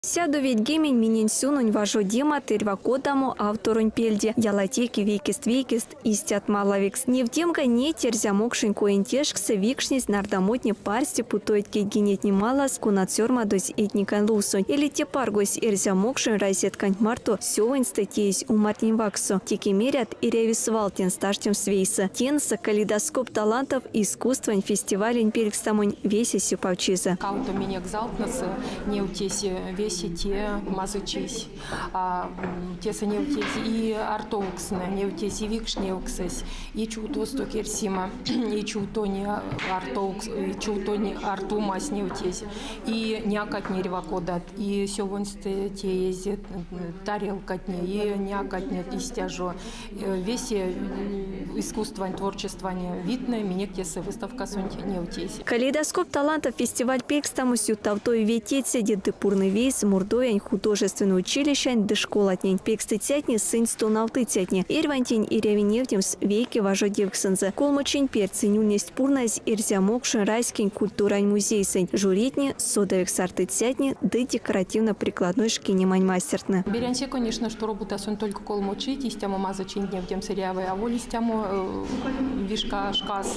Сядовить гемень минин сюнунь важо дема тервакодаму авторунь пельде. Ялатеки вейкист истят малавикс. Невдемга не терзямокшин коентешксе викшниз нардамотне парсти путойтке генетни малас кунацерма дось этникан лусонь. Или те паргось эрзямокшин райзеткань марту сёвань статеись у мартин ваксу. Теки мерят и ревисвалтен стартем свейса. Тенса калейдоскоп талантов искусствань фестивалень перекстамонь весесю павчиза. Кауто меня гзалтнасы не утеси весите мазычись, теса не утеси и артоуксна, не утеси викшнеуксес, и чутосто керсима, и чутони артоукс, и чутони артумас не утеси, и някат не ревакодат, и сёвонсте те езет тарелкатне, и някатне истяжо. Весе искусство, творчество не видно, меня теса выставка сонти не утеси. Калейдоскоп талантов фестиваль перекстамусю тавтой ветеце депурный вейс мурдоянь художественное училище до школатнень. Пекстыцятни сын стоналтыцятни. Ирвантень и ревеневтемс вейки важо девксензе. Колмочень перцинюнесть пурнась ирзямокшин райскин культурань музейсень. Журитни содовик сартыцятни да декоративно-прикладной шкинемань мастертны. Берянсе, конечно, что работа сон только колмочить, истямо мазочин дневтем сырявой, а воль истямо вишка шкас.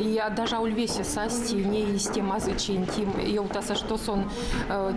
И даже ульвесе састи не истем мазочин тим. И утаса что сон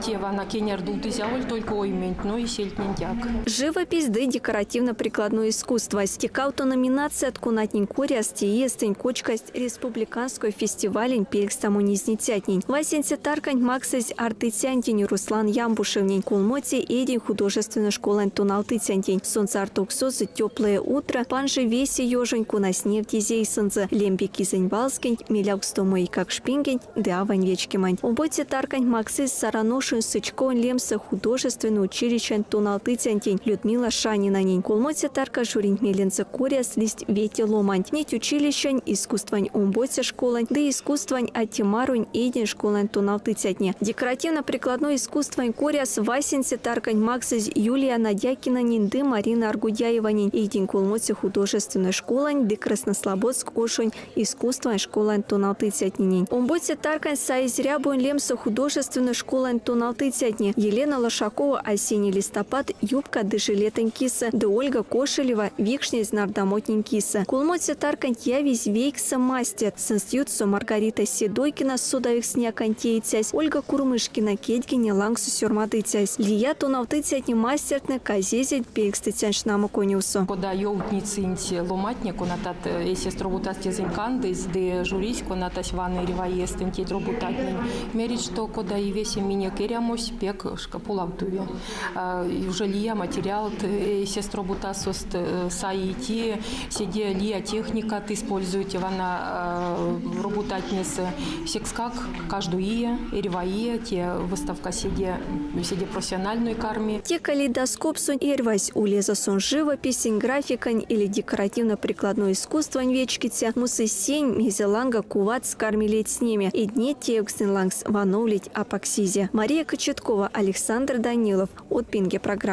тева на кенер дултызяволь только оймент, но и сельтнентяк. Живопись да декоративно-прикладное искусство. Стекауто номинация от кунатнень кориас тиестень кочкость республиканской фестивалень перекстамонизнитятнень. Васенсе таркань максась артыцянтень Руслан Ямбушевнень. Кулмоте эдень художественная школа тоналтыцянтень. Солнце артуксозы теплое утро. Панжи веси ежень кунаснев тизейсензе. Лембики зеньвалскень, миляукстомой как шпингень, да авань вечкимань. Уботе таркань максась сараношин сычкон лемса художественное училище тоналтыцянтень. Людмила Шанинанень. Кулмоте тарка журинь меленце кориас лист вети ломань. Нить училищень искусствань умботе школань, да искусствань атимарунь эдень школань тоналтыцятне. Декоративно-прикладное искусствань кориас васенсе таркань максась Юлия Надякинанень да Марина Аргудяеванень. Эдень кулмоте художественная школань да Краснослободск ошонь искусствань школань тоналтыцятненень. Умботе таркань сайзрябунь лемса художественная школань тоналтыцятне. Елена Лошакова осенний листопад юбка да жилетень киса да Ольга Кошелева викшнез нардамотнень киса. Кулмоте таркань явись вейкса мастер. Сенстьютсо Маргарита Седойкина судовик снякантеицясь. Ольга Курмышкина кедьгине лангсу сюрматыцясь. Лия тоналтыцятне мастертне казезет перекстыцян шнаму конюсу. Кода йоутницы инти ломатне, конатат эсес дробутас тезенкандыз, де журись, конатас ванны реваестен те дробутатнень. Мерить, что кода и весе меня керямось пек шкапулавтуве. Уже лия материал, эсес дробутасост саити, седе лия техника, ты используете вана роботатнес секскак, каждую ие, реваие, те выставка седе профессиональной карме. Те калейдоскоп сон ирвась улеза сон живописень, графикань или декоративно-прикладное искусство вечките, мусы сень, мизеланга, куват скармилеть с ними, и дне теоксен лангс вановлить апоксизе. Мария Кочеткова, Александр Данилов, от Пинги программ.